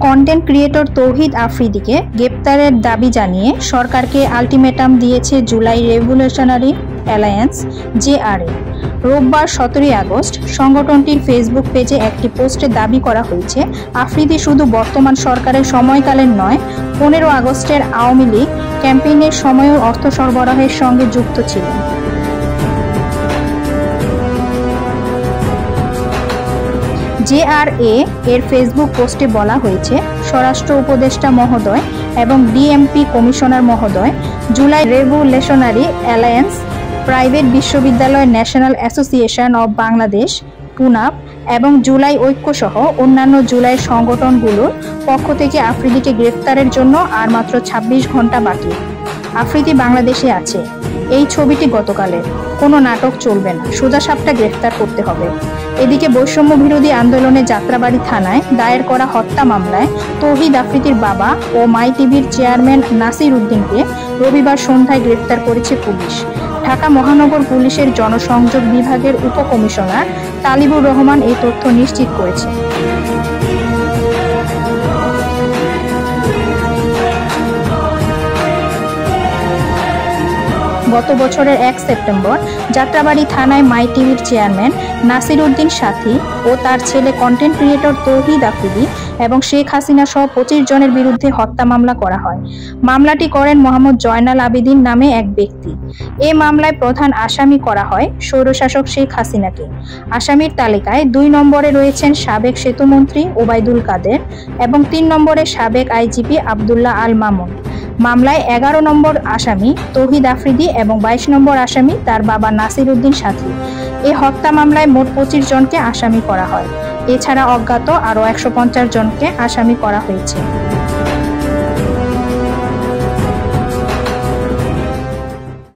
Content creator তৌহিদ আফ্রিদিকে গ্রেপ্তারের দাবি জানিয়ে সরকারকে আলটিমেটাম দিয়েছে জুলাই রেভলিউশনারি অ্যালায়েন্স জেআরএ। রোববার 17 আগস্ট সংগঠনটির ফেসবুক পেজে একটি পোস্টে দাবি করা হয়েছে, আফ্রিদি শুধু বর্তমান সরকারের সময়কালের নয়, 15 আগস্টের আওয়ামী লীগ ক্যাম্পেইনের সময়ও অর্থ সরবরাহের সঙ্গে যুক্ত ছিলেন। জেআরএ এর ফেসবুক পোস্টে বলা হয়েছে, স্বরাষ্ট্র উপদেষ্টা মহোদয় এবং ডিএমপি কমিশনার মহোদয় জুলাই রেভলিউশনারি অ্যালায়েন্স প্রাইভেট বিশ্ববিদ্যালয় ন্যাশনাল অ্যাসোসিয়েশন অব বাংলাদেশ পুনাপ এবং জুলাই ঐক্য সহ অন্যান্য জুলাই সংগঠনগুলোর পক্ষ থেকে আফ্রিদিকে গ্রেফতারের জন্য আর মাত্র 26 ঘন্টা বাকি। আফ্রিদি বাংলাদেশে আছে। এই ছবিটি গতকালের। কোনো নাটক চলবে না, সোজাসাপটা গ্রেফতার করতে হবে। এদিকে বৈষম্য বিরোধী আন্দোলনে যাত্রাবাড়ি থানায় দায়ের করা হত্যা মামলায় তৌহিদ আফ্রিদির বাবা ও মাই টিভির চেয়ারম্যান নাসির উদ্দিনকে রবিবার সন্ধ্যায় গ্রেফতার করেছে পুলিশ। ঢাকা মহানগর পুলিশের জনসংযোগ বিভাগের উপকমিশনার তালিবুর রহমান এই তথ্য নিশ্চিত করেছেন। গত বছরের 1 সেপ্টেম্বর যাত্রাবাড়ি থানায় মাই টিভির চেয়ারম্যান নাসির উদ্দিন সাথী ও তার ছেলে কন্টেন্ট ক্রিয়েটর তৌহিদ আফ্রিদি এবং শেখ হাসিনা সহ 25 জনের বিরুদ্ধে হত্যা মামলা করা হয়। মামলাটি করেন মোহাম্মদ জয়নাল আবেদিন নামে এক ব্যক্তি। এই মামলায় প্রধান আসামি করা হয় স্বৈরশাসক শেখ হাসিনাকে। আসামির তালিকায় 2 নম্বরে রয়েছেন সাবেক সেতুমন্ত্রী ওবায়দুল কাদের এবং 3 নম্বরে সাবেক আইজিপি আব্দুল্লাহ আল মামুন। মামলায় 11 নম্বর আসামি তৌহিদ আফ্রিদি এবং 22 নম্বর আসামি তার বাবা নাসির উদ্দিন সাথী। এই হত্যা মামলায় মোট 25 জনকে আসামি করা হয়। এছাড়া অজ্ঞাত আরও 150 জনকে আসামি করা হয়েছে।